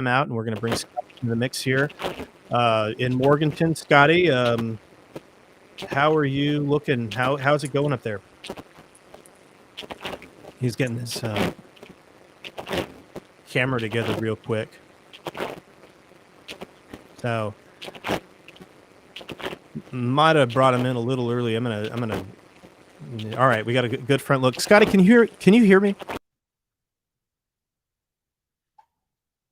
out, and we're going to bring Scotty into the mix here in Morganton. Scotty, how are you looking? How's it going up there? He's getting his camera together real quick. So might have brought him in a little early. I'm gonna. All right, we got a good front look. Scotty, can you hear me?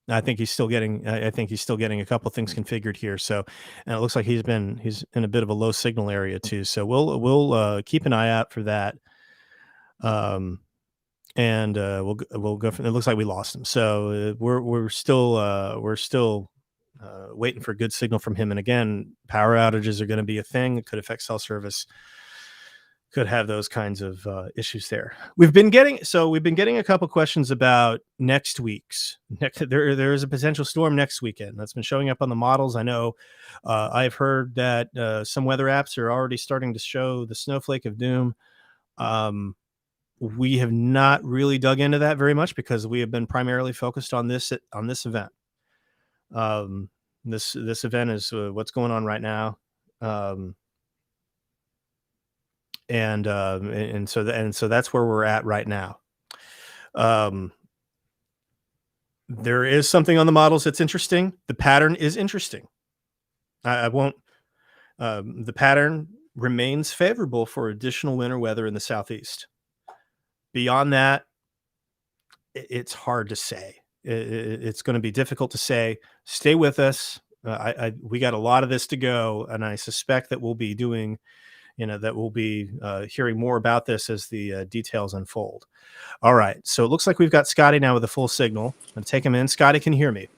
I think he's still getting a couple things configured here. So, and it looks like he's in a bit of a low signal area too. So we'll keep an eye out for that. And we'll go from. It looks like we lost him. So we're still waiting for a good signal from him. And again, power outages are going to be a thing. It could affect cell service. Could have those kinds of issues there. We've been getting a couple questions about next week's. There is a potential storm next weekend that's been showing up on the models. I know I've heard that some weather apps are already starting to show the snowflake of doom. We have not really dug into that very much because we have been primarily focused on this event. This event is what's going on right now. And so that's where we're at right now. There is something on the models that's interesting. The pattern is interesting. The pattern remains favorable for additional winter weather in the southeast. Beyond that, it's hard to say. It's going to be difficult to say. Stay with us. We got a lot of this to go, and I suspect that we'll be doing. Hearing more about this as the details unfold. All right. So it looks like we've got Scotty now with a full signal. I'm going to take him in. Scotty, can you hear me?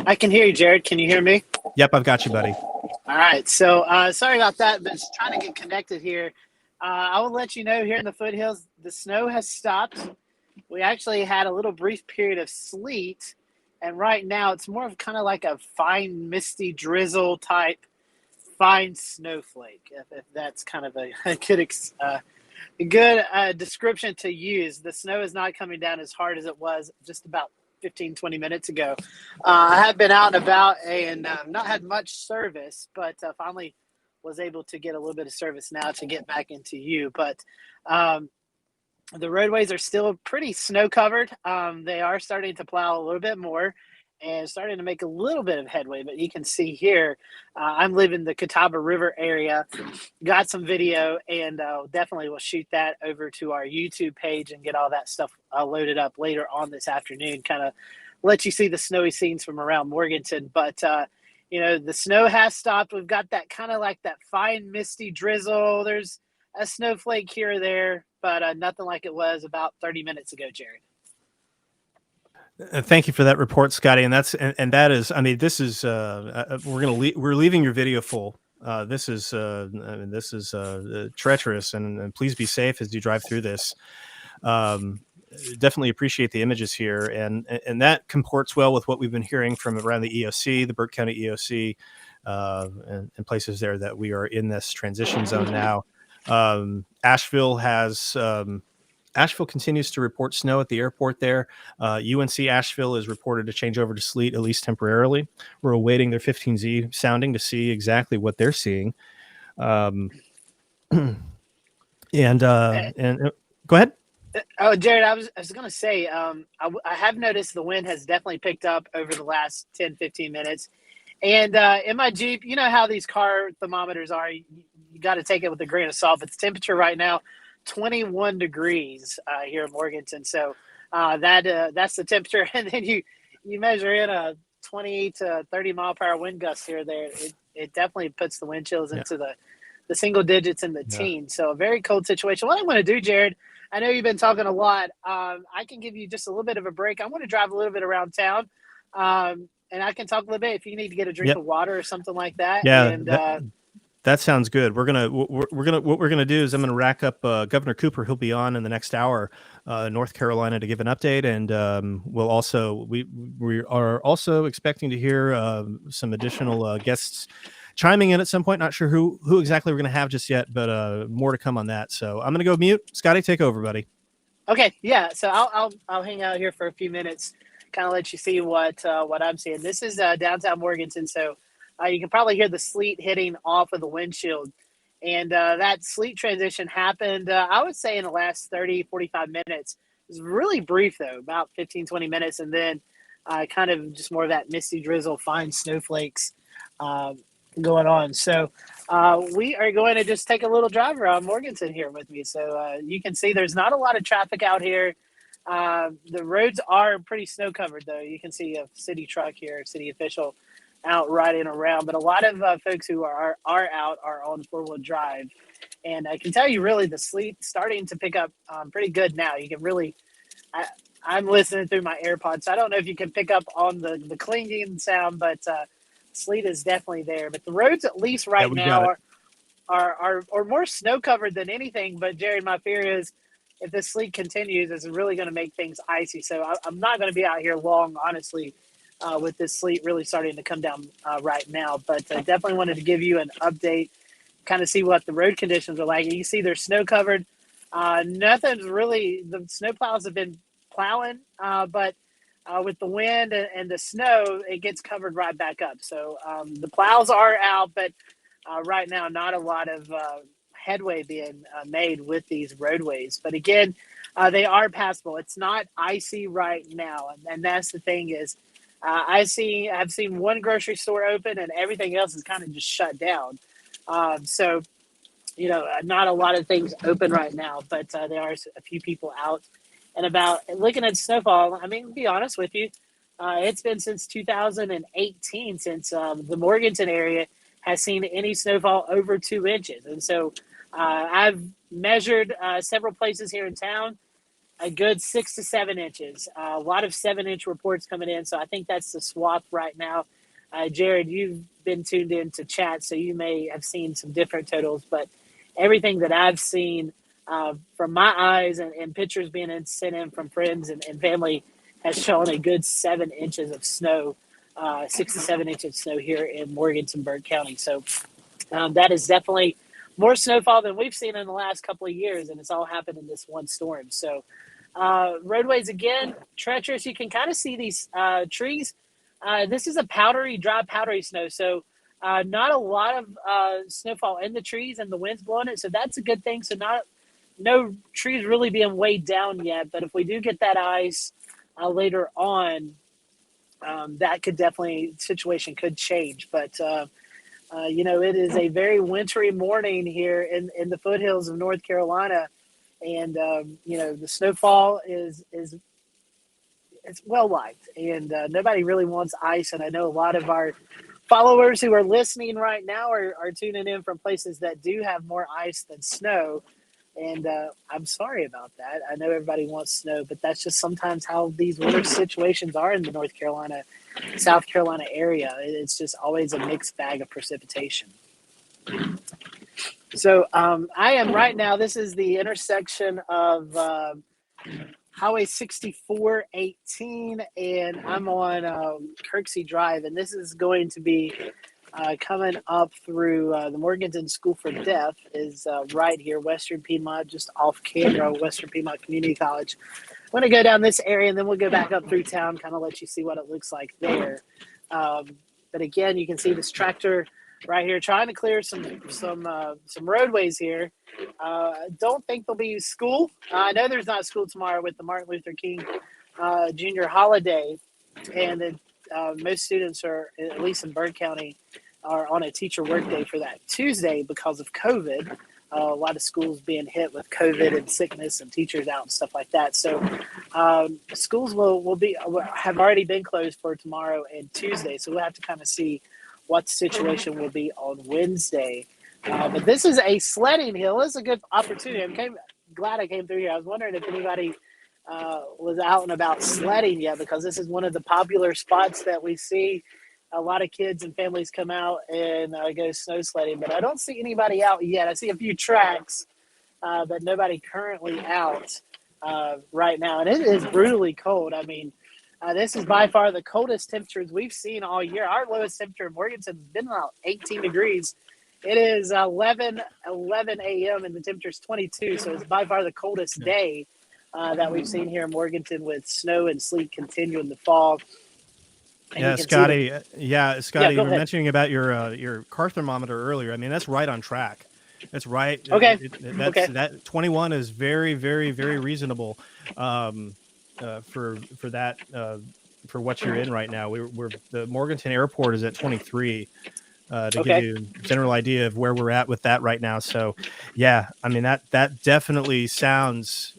I can hear you, Jared. Can you hear me? Yep, I've got you, buddy. All right. So sorry about that, but just trying to get connected here. I will let you know here in the foothills, the snow has stopped. We actually had a little brief period of sleet. And right now it's more of kind of like a fine, misty drizzle type fine snowflake, if that's kind of a good description to use. The snow is not coming down as hard as it was just about 15-20 minutes ago. I have been out and about and not had much service, but finally was able to get a little bit of service now to get back into you. But the roadways are still pretty snow covered. They are starting to plow a little bit more and starting to make a little bit of headway. But you can see here, I'm living the Catawba River area, got some video, and definitely will shoot that over to our YouTube page and get all that stuff loaded up later on this afternoon, kind of let you see the snowy scenes from around Morganton. But, the snow has stopped. We've got that kind of like that fine, misty drizzle. There's a snowflake here or there, but nothing like it was about 30 minutes ago, Jared. Thank you for that report, Scotty. And that is, I mean, this is, we're leaving your video full. This is treacherous, and please be safe as you drive through this. Definitely appreciate the images here, and that comports well with what we've been hearing from around the EOC, the Burke County EOC, and places there that we are in this transition zone now. Asheville continues to report snow at the airport there. UNC Asheville is reported to change over to sleet, at least temporarily. We're awaiting their 15Z sounding to see exactly what they're seeing. And go ahead. Oh, Jared, I was going to say, I have noticed the wind has definitely picked up over the last 10, 15 minutes. And in my Jeep, you know how these car thermometers are. You got to take it with a grain of salt. But the temperature right now, 21 degrees here in Morganton. So that's the temperature. And then you measure in a 20 to 30 mile per hour wind gust here or there. It definitely puts the wind chills into the single digits in the teens. So a very cold situation. What I'm going to do, Jared, I know you've been talking a lot. I can give you just a little bit of a break. I'm going to drive a little bit around town. And I can talk a little bit if you need to get a drink of water or something like that. Yeah. And, that sounds good. What we're gonna do is I'm gonna rack up Governor Cooper. He'll be on in the next hour, North Carolina, to give an update, and we are also expecting to hear some additional guests chiming in at some point. Not sure who exactly we're gonna have just yet, but more to come on that. So I'm gonna go mute. Scotty, take over, buddy. Okay, yeah. So I'll hang out here for a few minutes. kind of let you see what I'm seeing. This is downtown Morganton, so you can probably hear the sleet hitting off of the windshield. And that sleet transition happened, I would say, in the last 30, 45 minutes. It was really brief, though, about 15, 20 minutes, and then kind of just more of that misty drizzle, fine snowflakes going on. So we are going to just take a little drive around Morganton here with me. So you can see there's not a lot of traffic out here. The roads are pretty snow covered, though. You can see a city truck here, city official out riding around. But a lot of folks who are out are on four-wheel drive. And I can tell you, really, the sleet starting to pick up pretty good now. You can really I'm listening through my AirPods, so I don't know if you can pick up on the clinging sound, but sleet is definitely there. But the roads, at least right now, are more snow covered than anything. But Jerry, my fear is if this sleet continues, it's really going to make things icy. So I'm not going to be out here long, honestly, with this sleet really starting to come down right now. But I definitely wanted to give you an update, kind of see what the road conditions are like. You see they're snow covered. Nothing's really, the snow plows have been plowing, but with the wind and the snow, it gets covered right back up. So the plows are out, but right now, not a lot of headway being made with these roadways. But again, they are passable. It's not icy right now, and that's the thing is, I've seen one grocery store open, and everything else is kind of just shut down. So, not a lot of things open right now, but there are a few people out and about. And looking at snowfall, I mean, to be honest with you, it's been since 2018 since the Morganton area has seen any snowfall over 2 inches. And so I've measured several places here in town, a good 6 to 7 inches. A lot of 7-inch reports coming in. So I think that's the swath right now. Jared, you've been tuned in to chat, so you may have seen some different totals, but everything that I've seen from my eyes and pictures being sent in from friends and family has shown a good 7 inches of snow, 6 to 7 inches of snow here in Morganton, Burke County. So that is definitely more snowfall than we've seen in the last couple of years, and it's all happened in this one storm. So roadways, again, treacherous. You can kind of see these trees. This is a dry powdery snow. So not a lot of snowfall in the trees and the wind's blowing it. So that's a good thing. So no trees really being weighed down yet. But if we do get that ice later on, that could definitely, situation could change. But, it is a very wintry morning here in the foothills of North Carolina. And, the snowfall is it's well liked, and nobody really wants ice. And I know a lot of our followers who are listening right now are tuning in from places that do have more ice than snow. And I'm sorry about that. I know everybody wants snow, but that's just sometimes how these winter situations are in the North Carolina, South Carolina area. It's just always a mixed bag of precipitation. So I am right now, this is the intersection of Highway 6418, and I'm on Kirksey Drive, and this is going to be coming up through the Morganton School for Deaf is right here, Western Piedmont, just off Camera, Western Piedmont Community College. I'm going to go down this area, and then we'll go back up through town, kind of let you see what it looks like there. But again, you can see this tractor right here trying to clear some roadways here. Don't think there'll be school. I know there's not school tomorrow with the Martin Luther King Jr. holiday, and most students are, at least in Burke County, are on a teacher workday for that Tuesday because of COVID. A lot of schools being hit with COVID and sickness and teachers out and stuff like that. So schools have already been closed for tomorrow and Tuesday. So we'll have to kind of see what the situation will be on Wednesday. But this is a sledding hill. This is a good opportunity. I'm glad I came through here. I was wondering if anybody was out and about sledding yet, because this is one of the popular spots that we see a lot of kids and families come out and go snow sledding. But I don't see anybody out yet. I see a few tracks, but nobody currently out right now. And it is brutally cold. I mean, this is by far the coldest temperatures we've seen all year. Our lowest temperature in Morganton has been about 18 degrees. It is 11 a.m. and the temperature is 22, so it's by far the coldest day that we've seen here in Morganton with snow and sleet continuing to fall. And Yeah, you can Scotty. see Scotty, go you were ahead. mentioning about your car thermometer earlier. I mean, that's right on track. That's right. Okay. That's Okay. that 21 is very, very, very reasonable for that for what you're in right now. We're the Morganton Airport is at 23. To give Okay. you a general idea of where we're at with that right now. So, yeah, I mean that definitely sounds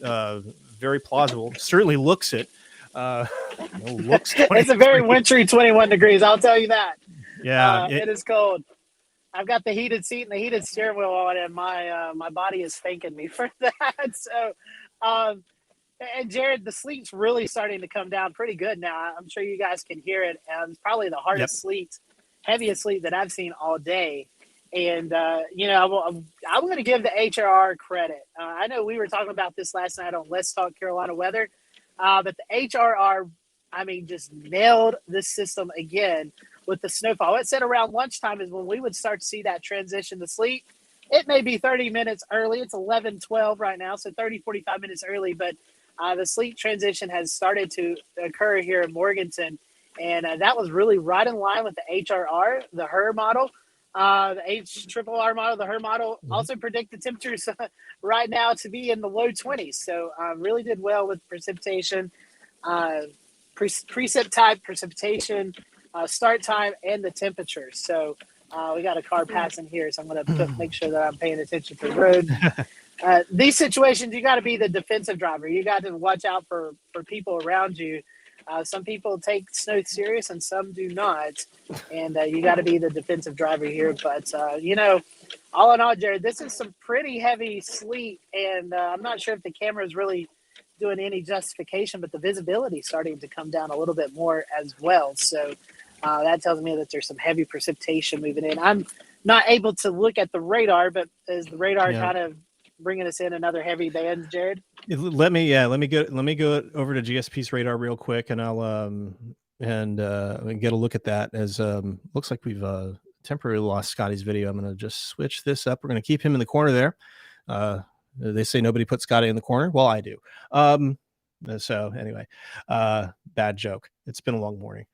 very plausible. Certainly looks it. Looks It's a very 23. wintry 21 degrees. I'll tell you that. Yeah, It is cold. I've got the heated seat and the heated steering wheel on, and my body is thanking me for that. So, um, and Jared, the sleet's really starting to come down pretty good now. I'm sure you guys can hear it. It's probably the yep. hardest sleet, heaviest sleet that I've seen all day. And I'm going to give the HRR credit. I know we were talking about this last night on Let's Talk Carolina Weather, but the HRR, I mean, just nailed this system again with the snowfall. It said around lunchtime is when we would start to see that transition to sleet. It may be 30 minutes early. It's 11:12 right now, so 30, 45 minutes early. But the sleet transition has started to occur here in Morganton, and that was really right in line with the HRR, the HER model. The HRRR model, the HER model, also predict the temperatures right now to be in the low 20s. So really did well with precipitation, precip type, precipitation, start time, and the temperature. So we got a car passing here, so I'm going to make sure that I'm paying attention to the road. These situations, you got to be the defensive driver. You got to watch out for people around you. Some people take snow serious and some do not. And you got to be the defensive driver here. But, all in all, Jared, this is some pretty heavy sleet. And I'm not sure if the camera is really doing any justification, but the visibility is starting to come down a little bit more as well. So that tells me that there's some heavy precipitation moving in. I'm not able to look at the radar, but is the radar kind of bringing us in another heavy band, Jared? Let me go over to GSP's radar real quick, and I'll get a look at that. As looks like we've temporarily lost Scotty's video. I'm going to just switch this up. We're going to keep him in the corner there. They say nobody put Scotty in the corner. Well, I do. So anyway, bad joke. It's been a long morning.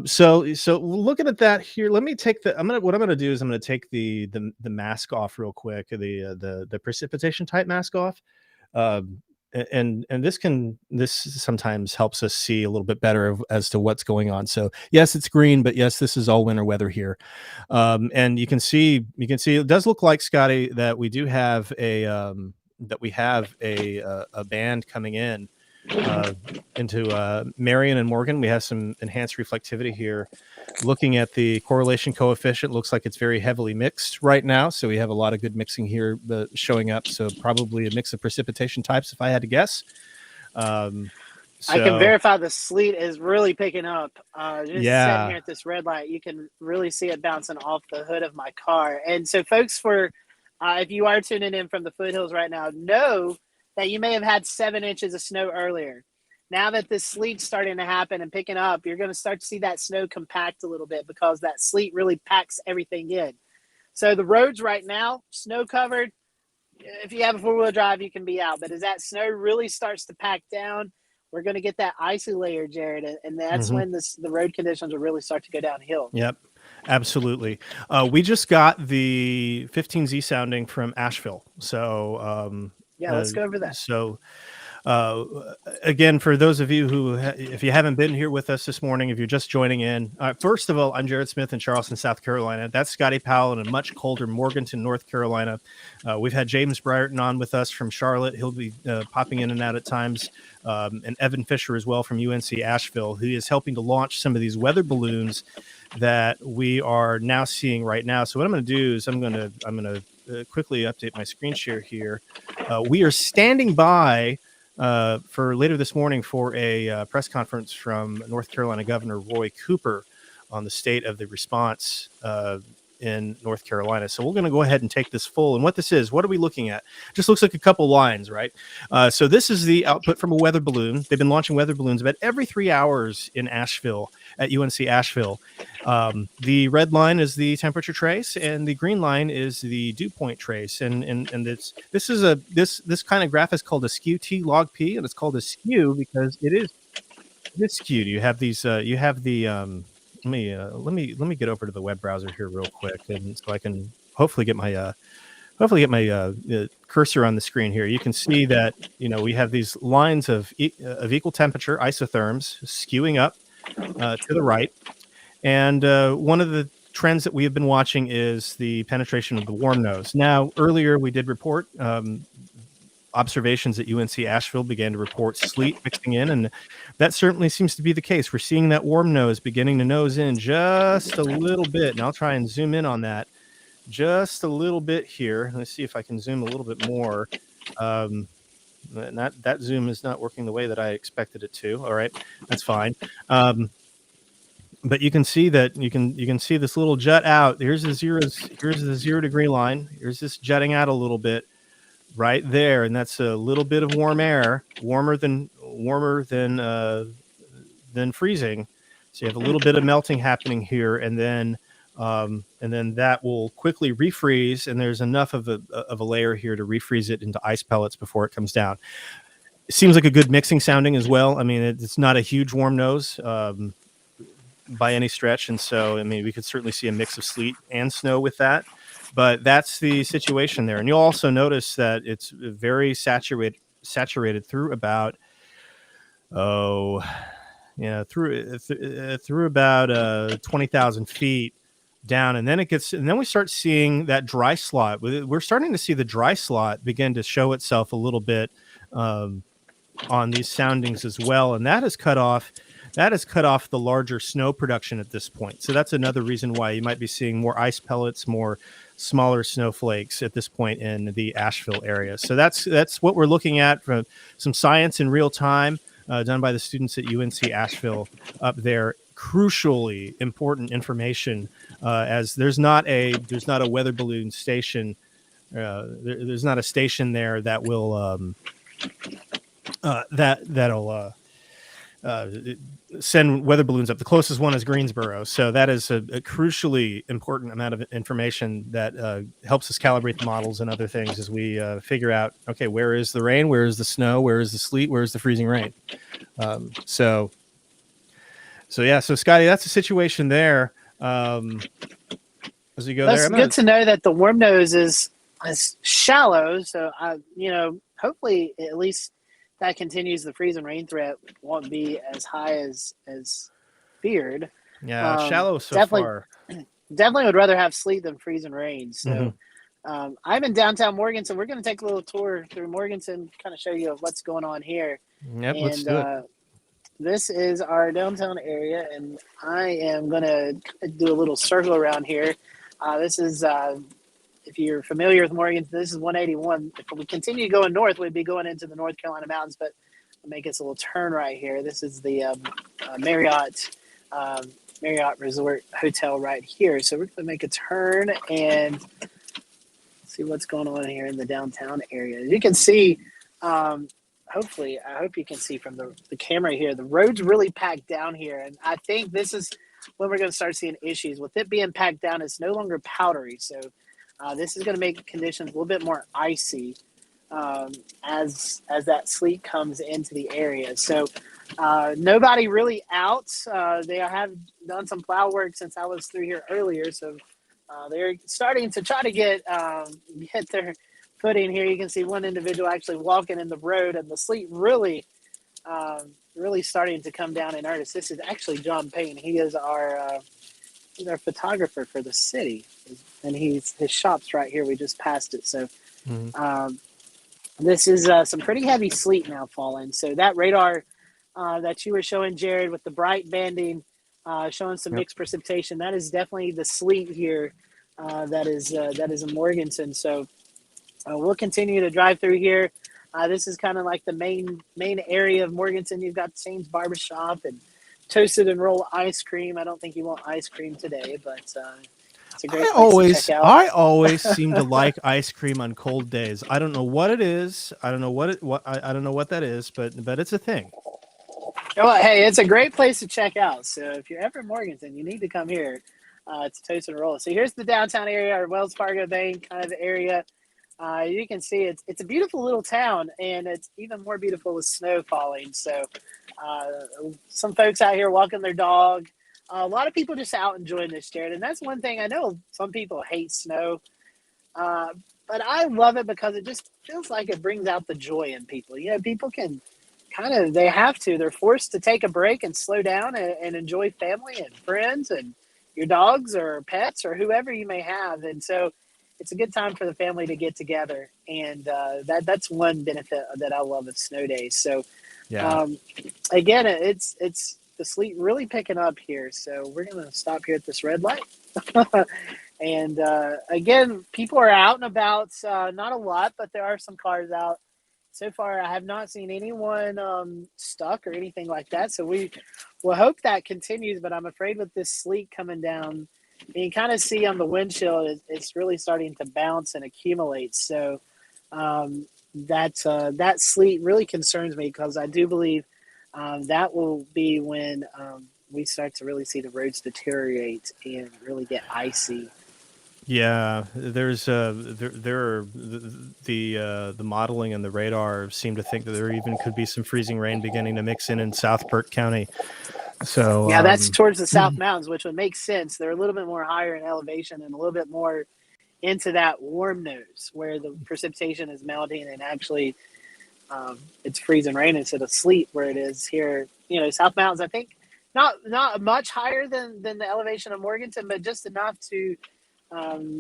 So looking at that here, let me take what I'm gonna do is I'm gonna take the mask off real quick, the precipitation type mask off, and this sometimes helps us see a little bit better as to what's going on. So yes, it's green, but yes, this is all winter weather here, and you can see it does look like, Scotty, that we do have a band coming in into Marion and Morgan. We have some enhanced reflectivity here. Looking at the correlation coefficient, looks like it's very heavily mixed right now. So we have a lot of good mixing here showing up. So probably a mix of precipitation types, if I had to guess. I can verify the sleet is really picking up. Sitting here at this red light, you can really see it bouncing off the hood of my car. And so, folks, if you are tuning in from the foothills right now, know that you may have had 7 inches of snow earlier. Now that this sleet's starting to happen and picking up, you're going to start to see that snow compact a little bit because that sleet really packs everything in. So the roads right now, snow covered. If you have a 4-wheel drive, you can be out. But as that snow really starts to pack down, we're going to get that icy layer, Jared. And that's when the road conditions will really start to go downhill. Yep. Absolutely. We just got the 15Z sounding from Asheville. So, let's go over that. So, again, for those of you who, if you haven't been here with us this morning, if you're just joining in, first of all, I'm Jared Smith in Charleston, South Carolina. That's Scotty Powell in a much colder Morganton, North Carolina. We've had James Brierton on with us from Charlotte. He'll be popping in and out at times. And Evan Fisher as well from UNC Asheville, who is helping to launch some of these weather balloons that we are now seeing right now. So what I'm going to do is I'm going to quickly update my screen share here. We are standing by for later this morning for a press conference from North Carolina Governor Roy Cooper on the state of the response in North Carolina. So we're going to go ahead and take this full. And what this is, what are we looking at? Just looks like a couple lines, right? So this is the output from a weather balloon. They've been launching weather balloons about every 3 hours in Asheville, at UNC Asheville. The red line is the temperature trace, and the green line is the dew point trace. And this kind of graph is called a skew T log P, and it's called a skew because it is skewed. You have these. You have the. Let me get over to the web browser here real quick, and so I can hopefully get my cursor on the screen here. You can see that we have these lines of equal temperature isotherms skewing up to the right. And one of the trends that we have been watching is the penetration of the warm nose. Now, earlier we did report observations at UNC Asheville began to report sleet mixing in, and that certainly seems to be the case. We're seeing that warm nose beginning to nose in just a little bit. And I'll try and zoom in on that just a little bit here. Let's see if I can zoom a little bit more. That zoom is not working the way that I expected it to. All right, that's fine. But you can see that you can see this little jut out. Here's the 0 degree line. Here's this jutting out a little bit right there, and that's a little bit of warm air, warmer than freezing. So you have a little bit of melting happening here, and then that will quickly refreeze, and there's enough of a layer here to refreeze it into ice pellets before it comes down. It seems like a good mixing sounding as well. I mean, it's not a huge warm nose by any stretch, and so I mean we could certainly see a mix of sleet and snow with that, but that's the situation there. And you'll also notice that it's very saturated through about through about 20,000 feet down, and then we start seeing that dry slot. We're starting to see the dry slot begin to show itself a little bit on these soundings as well, and that has cut off the larger snow production at this point. So that's another reason why you might be seeing more ice pellets, more smaller snowflakes at this point in the Asheville area. So that's what we're looking at from some science in real time done by the students at UNC Asheville up there. Crucially important information, as there's not a weather balloon station. There's not a station there that will that'll send weather balloons up. The closest one is Greensboro. So that is a crucially important amount of information that helps us calibrate the models and other things as we figure out, okay, where is the rain? Where is the snow? Where is the sleet? Where is the freezing rain? So Scotty, that's the situation there. As we go That's there, good to know that the warm nose is shallow. So hopefully at least that continues. The freeze and rain threat won't be as high as feared. Yeah, shallow so far. Definitely would rather have sleet than freeze and rain. So I'm in downtown Morganton. We're going to take a little tour through Morganton, kind of show you what's going on here. Yep, let's do it. This is our downtown area, and I am going to do a little circle around here. This is, if you're familiar with Morganton, this is 181. If we continue going north, we'd be going into the North Carolina mountains, but I'll make us a little turn right here. This is the Marriott Resort Hotel right here. So we're going to make a turn and see what's going on here in the downtown area. As you can see, hopefully, I hope you can see from the camera here, the road's really packed down here. And I think this is when we're going to start seeing issues. With it being packed down, it's no longer powdery. So this is going to make conditions a little bit more icy as that sleet comes into the area. So nobody really out. They have done some plow work since I was through here earlier. So they're starting to try to get their footing here. You can see one individual actually walking in the road, and the sleet really starting to come down in earnest. This is actually John Payne. He is our photographer for the city, and his shop's right here. We just passed it. So this is some pretty heavy sleet now falling. So that radar that you were showing, Jared, with the bright banding showing some mixed precipitation, that is definitely the sleet here that is in Morganton. So we'll continue to drive through here. This is kind of like the main area of Morganton. You've got Sane's Barbershop and Toasted and Roll ice cream. I don't think you want ice cream today, but it's a great place to check out. I always seem to like ice cream on cold days. I don't know what it is. I don't know what that is, but it's a thing. Well, hey, it's a great place to check out. So if you're ever in Morganton, you need to come here to Toast and Roll. So here's the downtown area, or Wells Fargo Bank kind of area. You can see it's a beautiful little town, and it's even more beautiful with snow falling. So uh, some folks out here walking their dog. A lot of people just out enjoying this, Jared. And that's one thing I know. Some people hate snow, uh, but I love it because it just feels like it brings out the joy in people. You know, people can they have to. They're forced to take a break and slow down and enjoy family and friends and your dogs or pets or whoever you may have. And so it's a good time for the family to get together. And that's one benefit that I love of snow days. So Yeah. um, again, it's the sleet really picking up here. So we're going to stop here at this red light. And again, people are out and about. Not a lot, but there are some cars out. So far, I have not seen anyone stuck or anything like that. So we will hope that continues. But I'm afraid with this sleet coming down, you can kind of see on the windshield, it's really starting to bounce and accumulate. So that sleet really concerns me because I do believe that will be when we start to really see the roads deteriorate and really get icy. Yeah, there's there are the modeling and the radar seem to think that there even could be some freezing rain beginning to mix in South Burke County. So Yeah, that's towards the South Mountains, which would make sense. They're a little bit more higher in elevation and a little bit more into that warm nose where the precipitation is melting and actually it's freezing rain instead of sleet where it is here. You know, South Mountains, I think, not much higher than the elevation of Morganton, but just enough to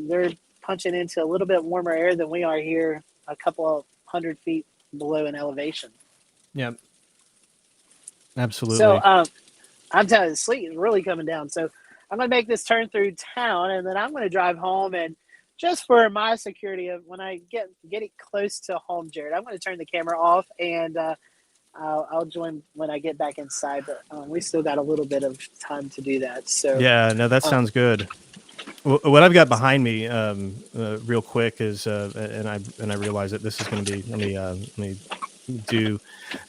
they're punching into a little bit warmer air than we are here, a couple of 100 feet below in elevation. yeah, So absolutely. I'm telling you, the sleet is really coming down. So I'm going to make this turn through town, and then I'm going to drive home. And just for my security, when I get it close to home, Jared, I'm going to turn the camera off, and I'll join when I get back inside. But we still got a little bit of time to do that. So Yeah, no, that um, sounds good. What I've got behind me, real quick, is and I realize that this is going to be. Let me do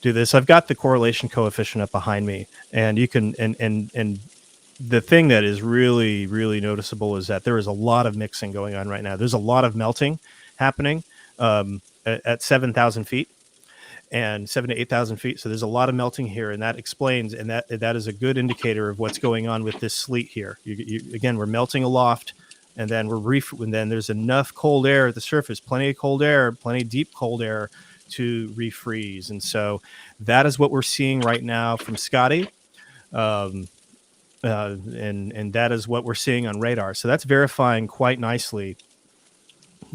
this. I've got the correlation coefficient up behind me, and you can and the thing that is really really noticeable is that there is a lot of mixing going on right now. There's a lot of melting happening at 7,000 feet and 7 to 8,000 feet. So there's a lot of melting here, and that explains, and that is a good indicator of what's going on with this sleet here. Again, we're melting aloft, and then and then there's enough cold air at the surface, plenty of cold air, plenty of deep cold air to refreeze, and so that is what we're seeing right now from Scotty. Um, and that is what we're seeing on radar. So that's verifying quite nicely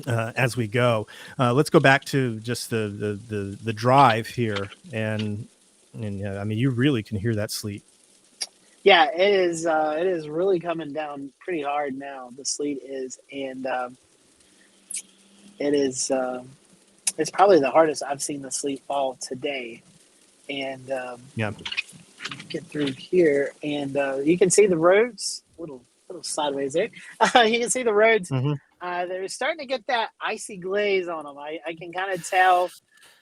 as we go. Let's go back to just the drive here, and I mean, you really can hear that sleet. yeah, it is. It is really coming down pretty hard now. The sleet is, and it is. It's probably the hardest I've seen the sleet fall today. And Yeah. get through here, and you can see the roads. Little sideways there. You can see the roads. Hmm. They're starting to get that icy glaze on them. I can kind of tell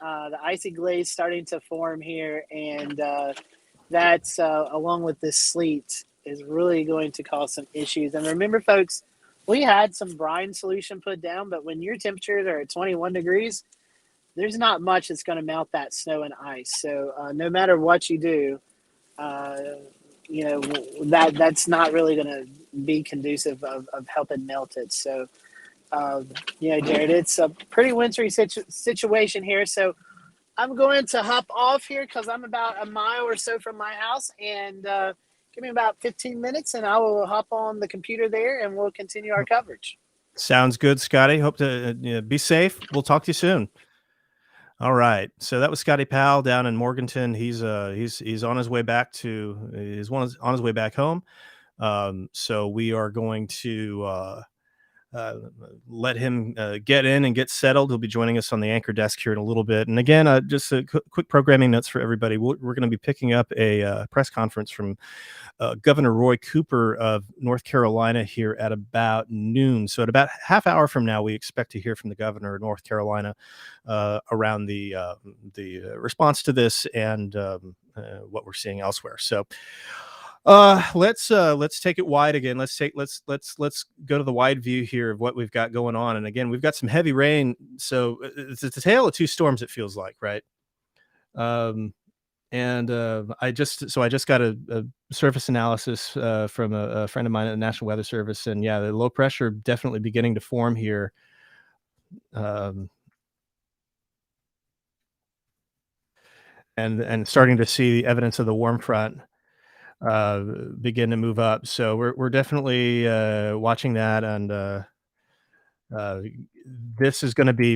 the icy glaze starting to form here, and that's along with this sleet is really going to cause some issues. And remember, folks, we had some brine solution put down, but when your temperatures are at 21 degrees, there's not much that's going to melt that snow and ice. So no matter what you do, uh, you know that's not really going to be conducive of helping melt it. So Jared, it's a pretty wintry situation here. So I'm going to hop off here because I'm about a mile or so from my house, and give me about 15 minutes, and I will hop on the computer there, and we'll continue our coverage. Sounds good, Scotty. Hope to be safe. We'll talk to you soon. All right. So that was Scotty Powell down in Morganton. He's on his way back on his way back home. So we are going to let him get in and get settled. He'll be joining us on the anchor desk here in a little bit. And again, just a quick programming notes for everybody. We're going to be picking up a press conference from Governor Roy Cooper of North Carolina here at about noon. So at about half hour from now, we expect to hear from the governor of North Carolina around the response to this and what we're seeing elsewhere. So let's take it wide again. Let's go to the wide view here of what we've got going on. And again, we've got some heavy rain. So it's a tale of two storms, it feels like, right? And I just got a surface analysis from a friend of mine at the National Weather Service, and yeah, the low pressure definitely beginning to form here. And starting to see the evidence of the warm front begin to move up. So we're definitely watching that, and this is going to be